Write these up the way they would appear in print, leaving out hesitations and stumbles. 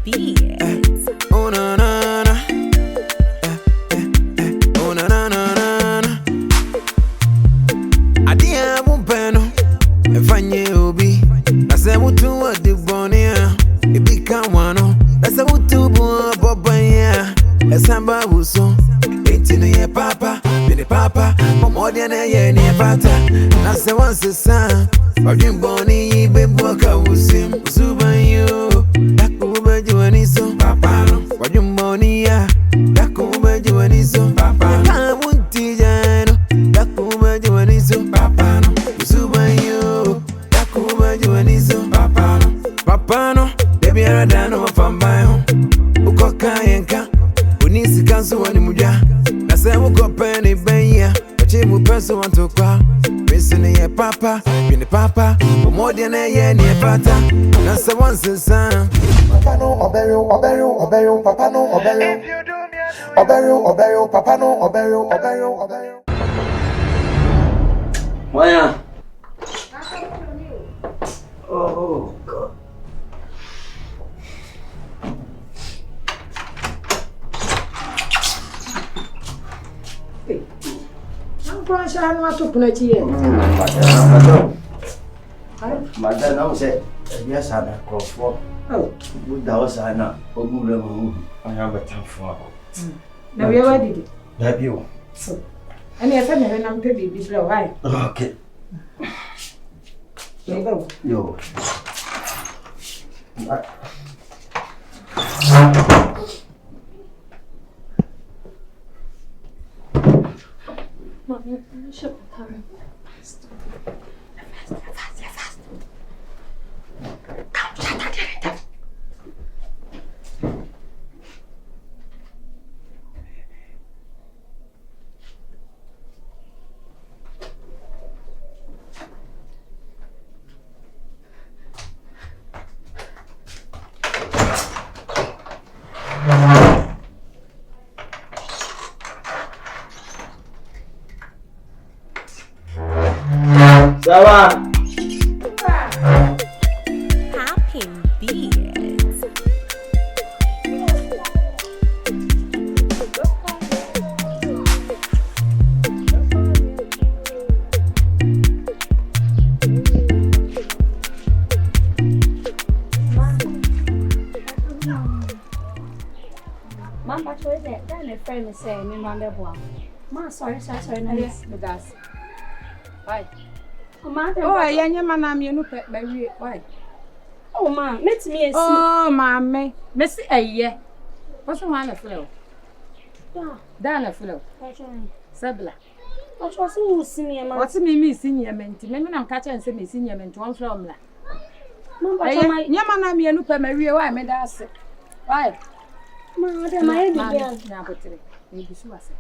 beats. Oh na na na. Oh na na na na. Adia bumpeno. Efanye obi. Nase mutu wa de bonia. Ebika wano. Nase mutu bo bobanya. Esamba buso. Etino ye papa. Bini papa. Momodia na ye ni pata. Nase wanse sa. Wajin boni bebo ka usim. Usubanyo. Yakuba juaniso. Papa no. Wajin boni ya. Yakuba juaniso. Papa no. Kamunti jano. Yakuba juaniso. Papa no. Usubanyo. Yakuba juaniso. Papa no. Papa no. Baby aradano wafambayo. Ukoka yenka. Unisi kansu wani muja. Nase uko peni benya. Chimu peso wantokwa. Missing ye papa, bini papa, more than a year near pata. Nasa once son. Papa no obeyo, papa no obeyo. Obeyo, papa no obeyo. Maya. Oh God. Franchement, moi tout pour notre hier. Madame, non c'est bien ça na confort. Oh, vous d'abord ça na au bout le moment. On a pas temps fort. Na we wa didi. Da bio. Ani esa me na mpe bibi bra why? Okay. Yo. Mommy, shut up. Fast. Come, shut up. Ça va? Happy beats. Mama told that a friend is saying, "Remember one." Ma, sorry, no. Yes, the gas. Why? Oh, yanya mana me no pe bawie. Why? Oh, ma, let me see. Oh, mama. Messi eye. What's one na flow? Yeah. Dana flow. Actually. Sabla. What was who senior man? What's me senior menti? Me na catch and say me senior menti one from la. Mama, nya mana me no pe bawie. Why me da ase? Why? Ma, dem my baby. Na botre. Me bisu ase.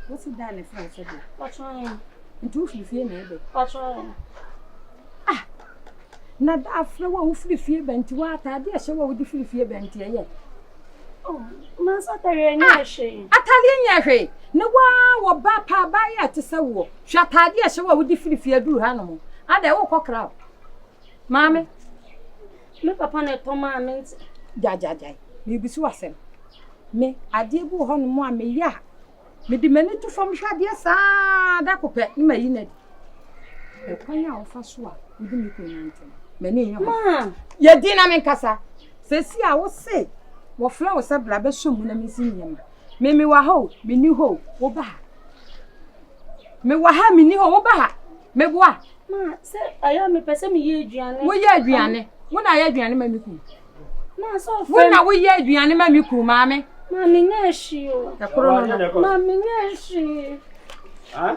What's Dana flow sabla? What's wrong? Ntu fie na ebe. What's wrong? Na da afra wa ufiri fie benti wa atade a hye wa wodi firi fie benti eye. Oh, ma so tare nya hwe. Atade nya hwe. Ne wa wo ba pa ba ya te se wo. Hwe atade a hye wa wodi firi fie duru ha no mo. Ada wo kokra. Mame, Me papa na to ma me nti. Jajajai. Me bisu wasem. Me ade bu ho no mo a me ya. Me di mani tu fam hwade sa da kopɛ ni mayi na di. E kwanya wo fa so a wodi me ko nante. Mani nya ho. Ma, Ye di na me kasa. Sesi a wo se wo fla wo se bla be so mu na me si nyama. Me wa ho, me ni ho, wo ba. Me wa ha me ni ho, wo ba ha. Me boa. ma, se aya me pese me ye aduane. Wo ye aduane. Wo na ye aduane ma mi ku. Ma so Wo na wo ye aduane ma mi ku maame. Ma me nya hwe o. Ya koro no. Ma me nya hwe. Hein?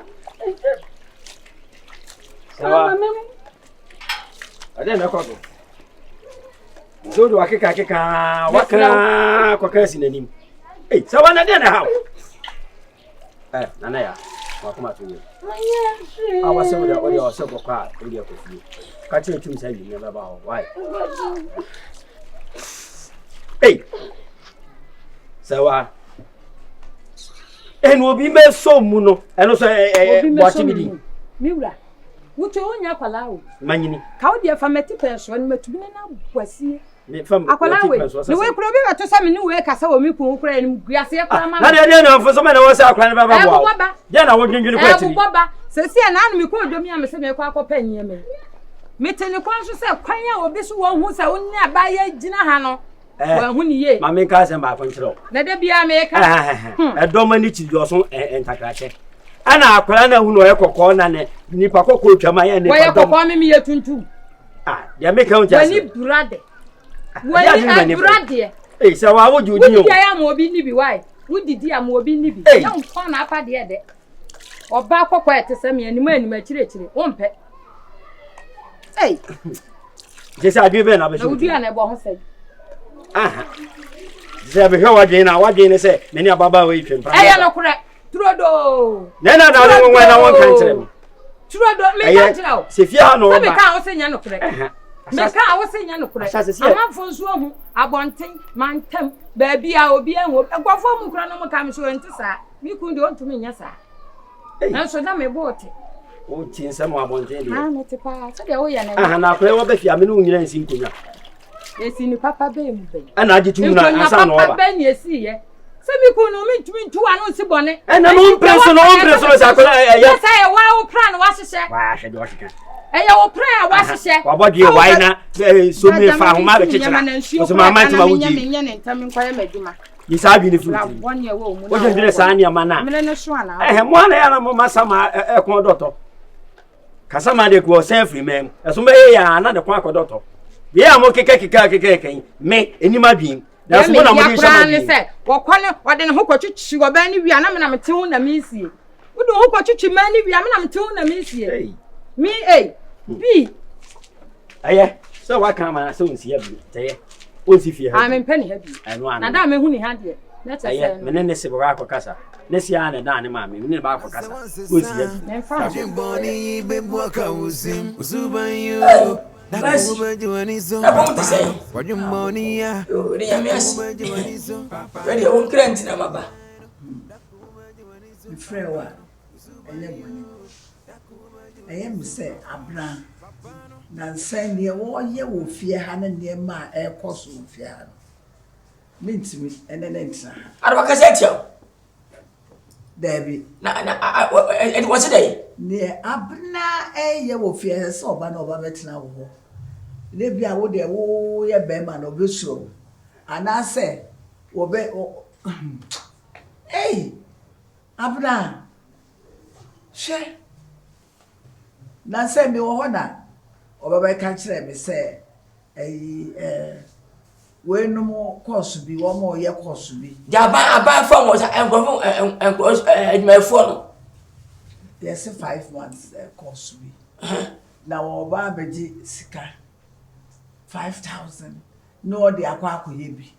Ça Ma va? me Ade na ko. Zodo akeka wakra kwaka sinanim. Eh, ça va na de na ha. Nana ya. Wa kuma to ni. ma nya hwe. Awa se wo de o se bokwa e de ko fi. Ka che tum sai ni na ba ho. Why? Hey. Ça va? En obi me so mu no. Eno so watch me di. Miura. Wucho onya kwala o. Manyini. Ka wo de fa meti pe so no matumi na bwasi me fam akola we ni we kuro bi beto sa me ni we kasa wo mi kun kura ni guase e kura ma na de na fo so me na wo sa akola ne baba bo je na wo dwendwene kwa tiri baba se se na anu mi ko domi am se me kwa akopa nyie me metene kwa so se kwan a obi so wo hu sa wonni abaye gina ha no wo hu ni ye ma me ka se ma ko nkyerɛ na de bia me ka doma ni ti do so entakrache ana akola na hu no ye kokɔ na ne nipa kokɔ twama ye ne wo ye kokɔ me ye tuntu ya me ka hu jase wani brade wani brade se wa wo jodi yo wudi ya mo obi ni bi why wudi di ya mo obi ni bi ya nko na apa de de oba kokɔ ete se me anim akire wo mpe jese adwe be na be so wudi ya na bo ho se jese be hwa wadwe ne se me ni ababa we twem pra no kure turodo na na won na won kan kyerem turodo me kan kyerem se fia no ba me kan wo se nya no kure me kan wo se nya no kure amanfo nso hu abonten mantem ba bia obi enwo egwafo mu kura no mo kam so enti sa mi kun de ontumi nya sa na so na me bote o tin se mo abonten de me te pa se de wo ya na na kure wo ba fia me no nyina nsi nkonya esi ni papa be mu be ana agitu na asa no ba papa be ni esi ye se mi kun no mi ntumi ntu anu si bone na no mpreso sa akola ya sa ye wa wo pra no wa hyehyɛ wa hye de wa hyehyɛ eya wo pra ya wa hyehyɛ wa body why na so me fa ho ma be kyekera so ma ma tima wuji nya ne ntam nkoye madwuma yi sa bi ni fruit won ye wo mu wo jendire sa ne ma na me ne so ana mo na ya na mo masama ekon dotɔ kasama de ko sen free mem eso me ya na de kon akodoto bi ya mo keke me enima dwin na so mo na mo di shama ni se wo kwane wo de ne ho kwatwitwi wo ba ni wia na me na mete hu na me sie wo de ho kwatwitwi ma ni wia me na mete hu na me sie mi bi aye so wa kan ma so nsi ya bi teye onsi fie ha me mpani ha bi na da me hu ni ha de na te se me ne se ba ko kasa ne si ana da ne ma me ne ba ko kasa onsi ya bi me fa boni be boka uzim usuban you Nice. Ready, I won't grant in a maba. Frewa, I am say, Abra. Nansen near all ye will fear Hannah near my air course will fear. Means me and then answer. I don't cassette you. Debbie, it was a day. Near Abna, ye will fear so ban over veteran. Maybe I would oh, yeah, Beman of Busro. And I say, obey, hey, Abna, share. Now send me honor, or by country, me say, when no more course be one more year course be. Jabba, phone was and my phone. There's a 5 months course be. Now, Obabeji Sika. 5,000 no de akwa yebi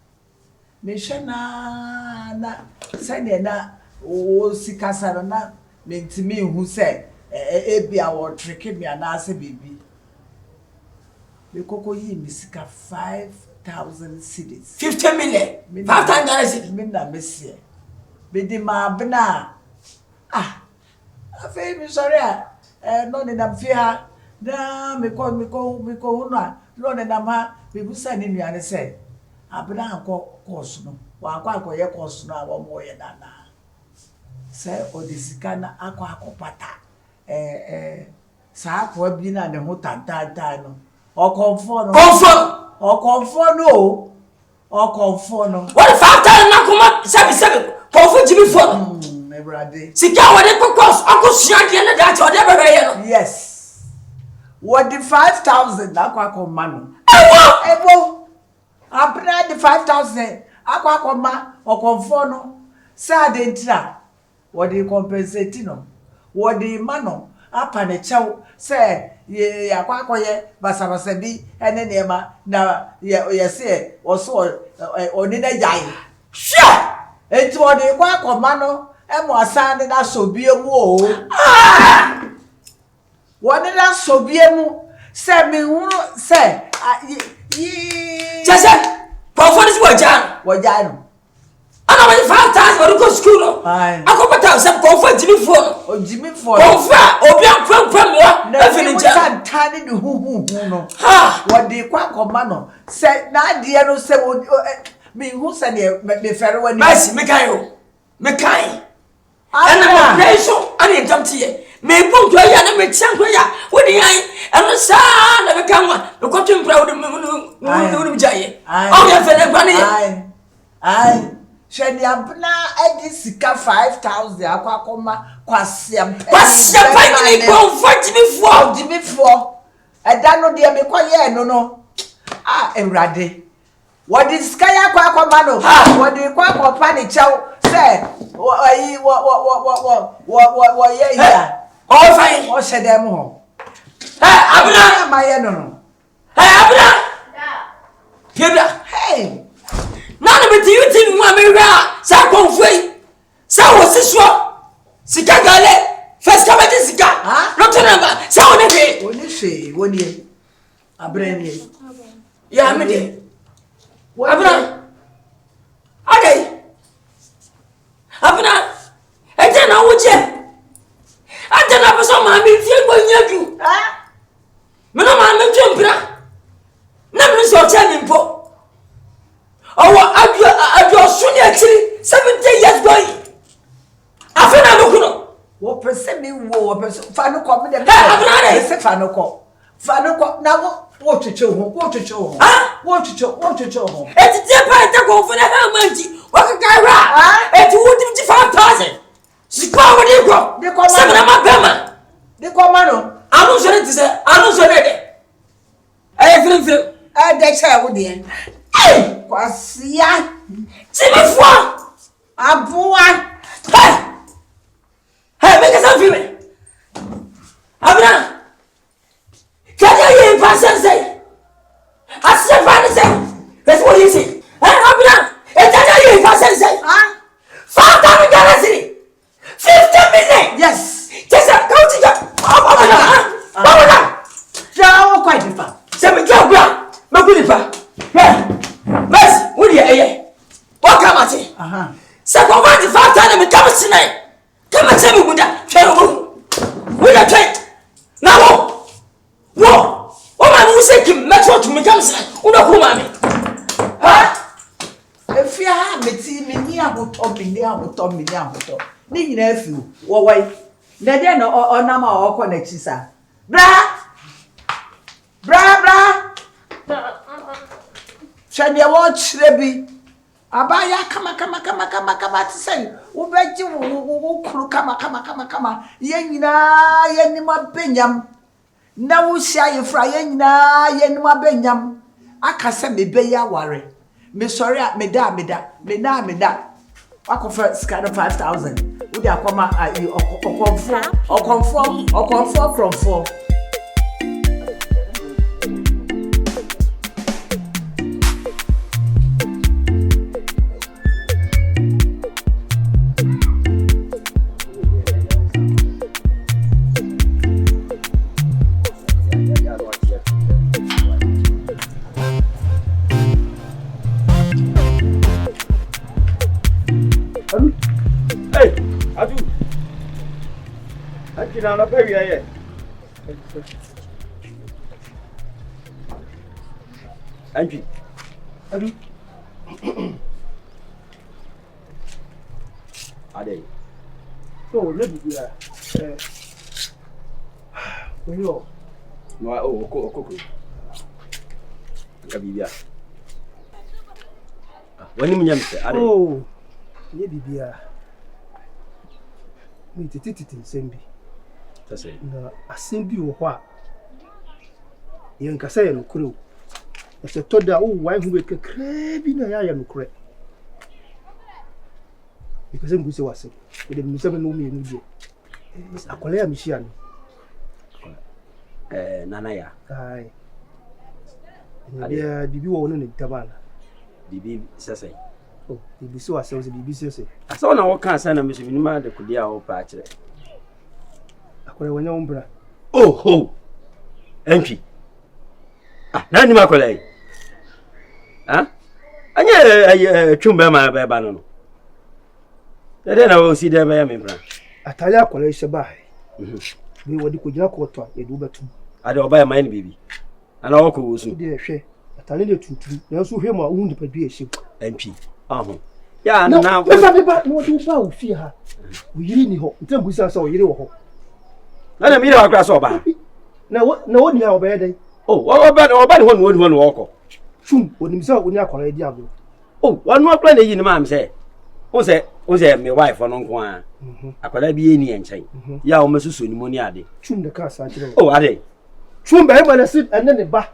me hwe na sene na o sikasara na me ntimi hu se ebia wo treke me na ase bibi me koko yi mi sika 5,000 cedis 50 million 5,000 cedis me na mesie me di ma bna afi mi sorry no ni na fia da me ko no no na nama bebusa ni nuane se abna akọ course no wa akọ ye course no abo mo ye dana se odisika na akọ pata sa akọ bi na ne ho tantanta no o confirm no what factor na kuma sebi confirm jibi phone ebrade sika wa de course akosua de na da cho de bebe ye no yes. What the 5,000 aqua man? Ebo, I the 5,000 aqua ma or conforno. Sad intra. What the compensatino? What the mano? Up and a chow say, ye aqua ye, Basabasabi, and then Emma, now ye say, or so, or did I die? Sure! It's what the aqua mano, and was sanding us so be a wall. What did I so be a moo? Say me, say, Just for this word, John. What Jan? Ana wani 5,000 wani go school no. Akopata some comfort Jimmy phone. O Jimmy phone. Comfort obi ampam mo. Na fini nja tani ni hu no. Ha, wodi kwa koma no. Se na de no se me hu se de me fere wani. Basi me kai o. Me kai. Ana me preso ani ntamtie. Me pon to ya na me tianko ya. Wodi yan. Eno sa na me kanwa. Me kwato mpra wodi me jaye. O ya fere gba ne. Ai. Shedi abna edi sika 5,000 akwa kwasiam. Kwasiam pa ni comfort Jimmy for. Eda no de me kwaye no. Ah, Ewrade. Wodi sika ya kwa no. Wodi kwa pa ni chaw. Say, wo ye ya. O fine. O shedem ho. Abna ma ye no. Abna. Kebra. Hey. Nana be you tin mu amira sa konfui. Sa wo siswo. Sika gale. First come at sika. Not number. Sa wo ne Woni abra ni. Ya me de. Abna. Adai. Abna. Eje na wo je. Ade na person ma mi fie gbo nyadu. Me no ma me twempra. Na me so che mi mpo. Owo adio suni akiri 70 years boy. Afena mokuno. Wo pese mi wo pese fa no ko me de. Abna se fa no ko. Fa no ko na wo twetwe ho. Wo twetwe ho. Eti tie pa ete ko funa ha manji. Wakaka ra. Eti wudi 5,000. Sikwa wodi ko. De ko ma. Semna mabema. De ko ma no. Anu so ne tise. Anu so ne de. Firim. De cha wo de. Kwasia. Jimmy fwa. Abua. Hey, make us feel me. Abna. Can you hear person say? I said, "Father say." That's what you say. Abna. Can you hear person say? 5,000 dollars. 50 million. Yes. Just a count it. Abna. Jawo quite different. Say me job bra. Me good pa. Yes, what you what come at it? Say, go back the 5,000 me come tonight. Come and tell me with that. With that train. Now, what? Oh, my mom said, Metro to me come tonight. Who don't come at me? If you have me, see me near who told me near who told me near who told me. Nephew, what way? Then or Nama or Connectisa. Bra. Shall you watch Rebbe? Abaya, come to say, who bet you who come. Yenima Benyam. Now we shall you fry yenima Benyam. I can send me Beya worry. Me sorry at me da. I confer scan of 5,000. Would you come at you or conform from 4? Hey, Adu. Aki na pe wi aye. Anji. Adu. Ade. So, let me do Oyo. No, oko. Kabibia. Wani munyamse, ade. Oh. Ye bibia. Me titi nsembi. Tase. Na asembi wo ho a. Ye nkasa ye no kuro. Ese toda wo wan hu be kakra bi na ya no kure. Because I'm going to say, we didn't know me. I call her Michian. Nanaya. Aye. Yeah, Bibi won't in Tabana. Bibi Sase. Oh, Bibi so ourselves, Bibi Sase. I saw no one can't send a mission minima the Kudia or patch. I call her when you're Oh, ho. Entry. Ah, Nanny Macaulay. Huh? And yeah, Chumba, my banano. Then I will see them by me. Ataya kwala ise bai. We wodi ko gina ko to e do betu. I don't buy mine baby. And I walk with you. Dey hwe. Atale de tutu. Na so hwe ma hu nipa bi ehye. MP. Yeah, now now. Papa no do pa o fie ha. O yiri ni ho. Ntam busa sa o yiri wo ho. Na me dey akra so ba. Na woni ha obey den. Oh, oba ni woko. Chum, onim sa oni akwara edi agbo. Oh, one more plan yi ni ma am say. O say me wife no nko a. Akwara bi eni enchen. Ya o mesusu ni mo ni ade. Chum de ka sa kire. Oh, ade. Chum be ma na sit ene ne ba.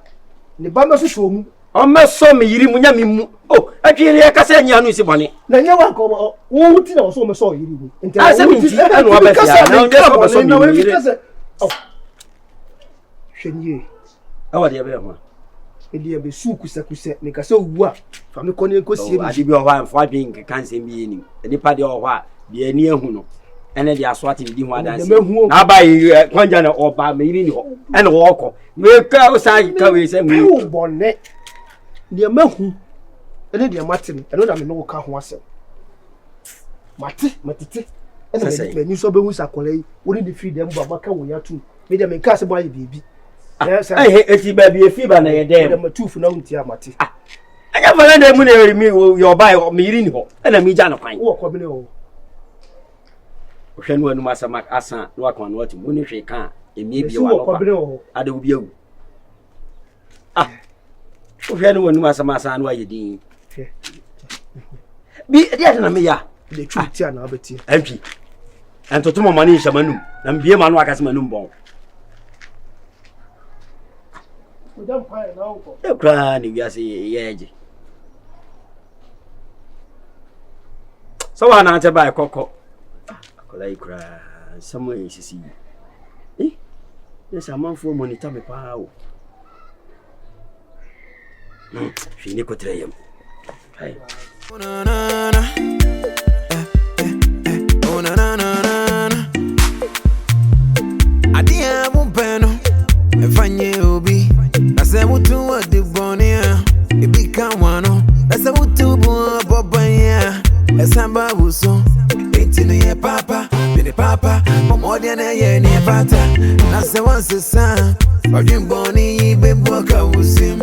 Ne ba mesusu omu. O meso me yiri mu nya me mu. Oh, atwiri ya kasa nya anu isi bone. Na nya wa ko wo wuti na so meso yiri mu. Nti a se mi ti anu abasia. Na o so meso mi yiri. Oh. Hwenye. Awa de be ho. Edia be su kusa me kasa wu a fa me kone ekosie ade bi o ho am fa dwen Nkansah bi enim nipa de o ho a bi ani ehu no ene de aswate di ho adanse na ba yi kwanja na oba me yiri ni ho ene wo ko me ka o sa ka we se me wo bonne de mahu ene de matin ene da me no ka ho asem matete ene me ni so be hu sakolai woni de free dem ba maka wo ya tu me de me ka se bo ayi bibi. Yes, I hate it, baby. If you ban a day, I'm a tooth no tiamati. I never let them when me your buy or me in ho, and a me jana pine. Walk on me. When one master Mac Asa, work on what money she can, it may be one. I do you. When one master Massa and why you did. Be a me ya, the truth, Tiana, empty. And to tomorrow money, Shamanu, and be a man like as Manumbo. We don't find out. You cry, you say, edge. So I answer by a cocoa. Like cry, somewhere you see. Eh? Yes, I'm on for money to me power. She need to try him. Hey. Oh, na na na. Oh, na na na na. I didn't have a if I knew be. That's a wood to what the bonia. It become one. That's a wood to Bobaya. A samba was so. It's in the papa, with the papa, more than a year near pata. That's the one's the son. Or you bonnie, baby, walk out with him.